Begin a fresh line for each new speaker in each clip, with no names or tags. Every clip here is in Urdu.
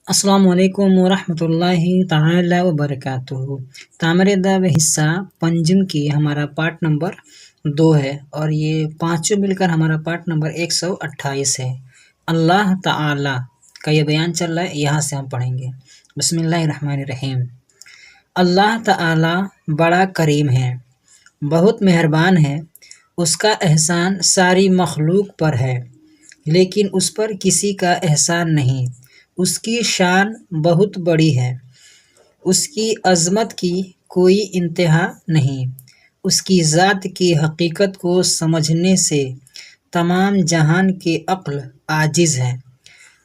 السلام علیکم ورحمۃ اللہ تعالی وبرکاتہ۔ تعمیر ادب حصہ پنجم کی ہمارا پارٹ نمبر 2 ہے اور یہ پانچوں مل کر ہمارا پارٹ نمبر 128 ہے۔ اللہ تعالی کا یہ بیان چل رہا ہے، یہاں سے ہم پڑھیں گے۔ بسم اللہ الرحمن الرحیم۔ اللہ تعالی بڑا کریم ہے، بہت مہربان ہے، اس کا احسان ساری مخلوق پر ہے، لیکن اس پر کسی کا احسان نہیں۔ اس کی شان بہت بڑی ہے، اس کی عظمت کی کوئی انتہا نہیں۔ اس کی ذات کی حقیقت کو سمجھنے سے تمام جہان کی عقل عاجز ہے۔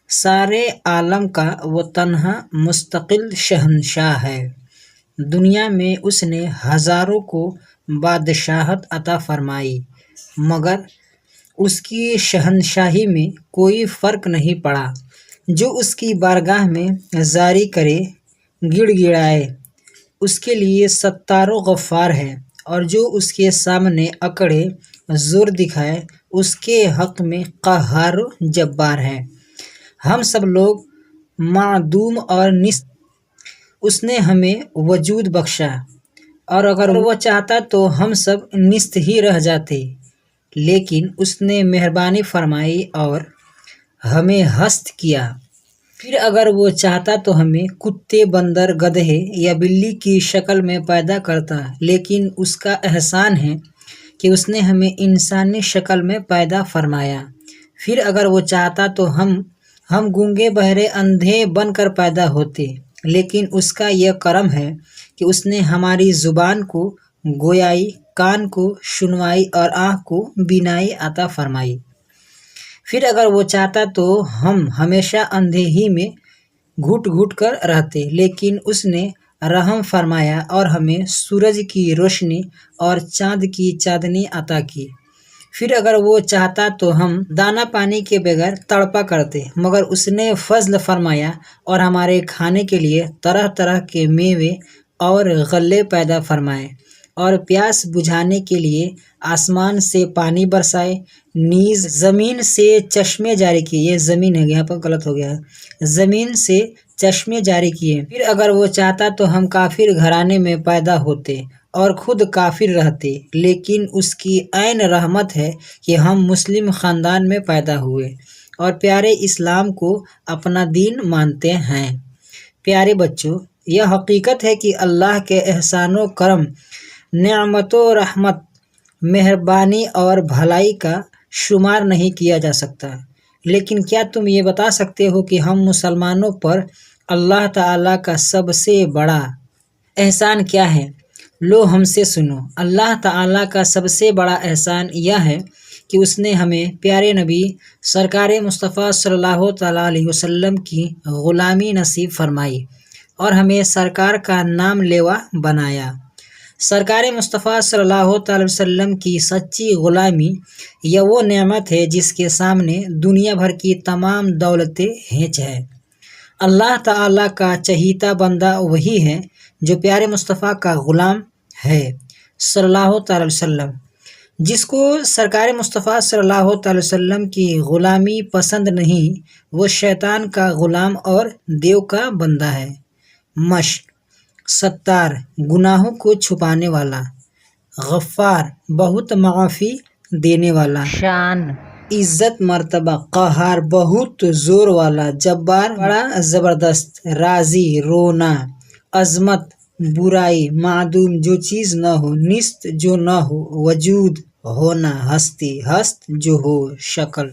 سارے عالم کا وہ تنہا مستقل شہنشاہ ہے۔ دنیا میں اس نے ہزاروں کو بادشاہت عطا فرمائی، مگر اس کی شہنشاہی میں کوئی فرق نہیں پڑا۔ جو اس کی بارگاہ میں زاری کرے، گڑ گڑائے، اس کے لیے ستار و غفار ہے، اور جو اس کے سامنے اکڑے، زور دکھائے، اس کے حق میں قہار و جبار ہے۔ ہم سب لوگ معدوم اور نست، اس نے ہمیں وجود بخشا، اور اگر وہ چاہتا تو ہم سب نست ہی رہ جاتے، لیکن اس نے مہربانی فرمائی اور ہمیں ہست کیا۔ پھر اگر وہ چاہتا تو ہمیں کتے، بندر، گدھے یا بلی کی شکل میں پیدا کرتا، لیکن اس کا احسان ہے کہ اس نے ہمیں انسانی شکل میں پیدا فرمایا۔ پھر اگر وہ چاہتا تو ہم گونگے، بہرے، اندھے بن کر پیدا ہوتے، لیکن اس کا یہ کرم ہے کہ اس نے ہماری زبان کو گویائی، کان کو سنوائی اور آنکھ کو بینائی عطا فرمائی۔ پھر اگر وہ چاہتا تو ہم ہمیشہ اندھے ہی میں گھٹ گھٹ کر رہتے، لیکن اس نے رحم فرمایا اور ہمیں سورج کی روشنی اور چاند کی چاندنی عطا کی۔ پھر اگر وہ چاہتا تو ہم دانہ پانی کے بغیر تڑپا کرتے، مگر اس نے فضل فرمایا اور ہمارے کھانے کے لیے طرح طرح کے میوے اور غلے پیدا فرمائے، اور پیاس بجھانے کے لیے آسمان سے پانی برسائے، نیز زمین سے چشمے جاری کیے۔ یہ زمین ہے، یہاں پر غلط ہو گیا ہے، زمین سے چشمے جاری کیے۔ پھر اگر وہ چاہتا تو ہم کافر گھرانے میں پیدا ہوتے اور خود کافر رہتے، لیکن اس کی عین رحمت ہے کہ ہم مسلم خاندان میں پیدا ہوئے اور پیارے اسلام کو اپنا دین مانتے ہیں۔ پیارے بچوں، یہ حقیقت ہے کہ اللہ کے احسان و کرم، نعمت و رحمت، مہربانی اور بھلائی کا شمار نہیں کیا جا سکتا، لیکن کیا تم یہ بتا سکتے ہو کہ ہم مسلمانوں پر اللہ تعالیٰ کا سب سے بڑا احسان کیا ہے؟ لو ہم سے سنو۔ اللہ تعالیٰ کا سب سے بڑا احسان یہ ہے کہ اس نے ہمیں پیارے نبی سرکار مصطفیٰ صلی اللہ تعالیٰ علیہ وسلم کی غلامی نصیب فرمائی اور ہمیں سرکار کا نام لیوا بنایا۔ سرکار مصطفیٰ صلی اللہ تعالی وسلم کی سچی غلامی یہ وہ نعمت ہے جس کے سامنے دنیا بھر کی تمام دولتیں ہینچ ہے۔ اللہ تعالیٰ کا چہیتا بندہ وہی ہے جو پیارے مصطفیٰ کا غلام ہے صلی اللہ تعالی وسلم۔ جس کو سرکار مصطفیٰ صلی اللہ تعالی وسلم کی غلامی پسند نہیں، وہ شیطان کا غلام اور دیو کا بندہ ہے۔ مشق: ستار، گناہوں کو چھپانے والا، غفار، بہت معافی دینے والا، شان، عزت مرتبہ، قہار، بہت زور والا، جبار، بڑا زبردست، رازی، رونا، عظمت، برائی، معدوم، جو چیز نہ ہو، نست، جو نہ ہو، وجود، ہونا، ہستی، ہست، جو ہو، شکل،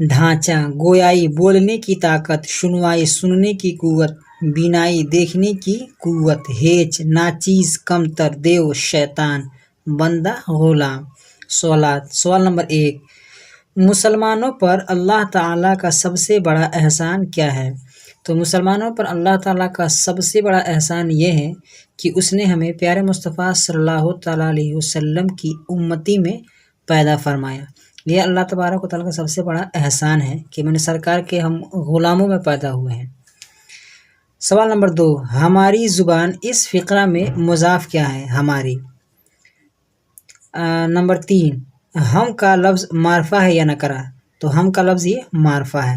ڈھانچہ، گویائی، بولنے کی طاقت، سنوائی، سننے کی قوت، بینائی، دیکھنے کی قوت، ہیچ، ناچیز، کمتر، دیو، شیطان، بندہ، غلام۔ سوالات۔ سوال نمبر 1، مسلمانوں پر اللہ تعالیٰ کا سب سے بڑا احسان کیا ہے؟ تو مسلمانوں پر اللہ تعالیٰ کا سب سے بڑا احسان یہ ہے کہ اس نے ہمیں پیارے مصطفیٰ صلی اللہ تعالیٰ علیہ وسلم کی امتی میں پیدا فرمایا۔ یہ اللہ تبارک و تعالیٰ کا سب سے بڑا احسان ہے کہ میں نے سرکار کے ہم غلاموں میں پیدا ہوئے ہیں۔ سوال نمبر 2، ہماری زبان اس فقرہ میں مضاف کیا ہے؟ ہماری۔ نمبر 3، ہم کا لفظ معرفہ ہے یا نکرہ؟ تو ہم کا لفظ یہ معرفہ ہے۔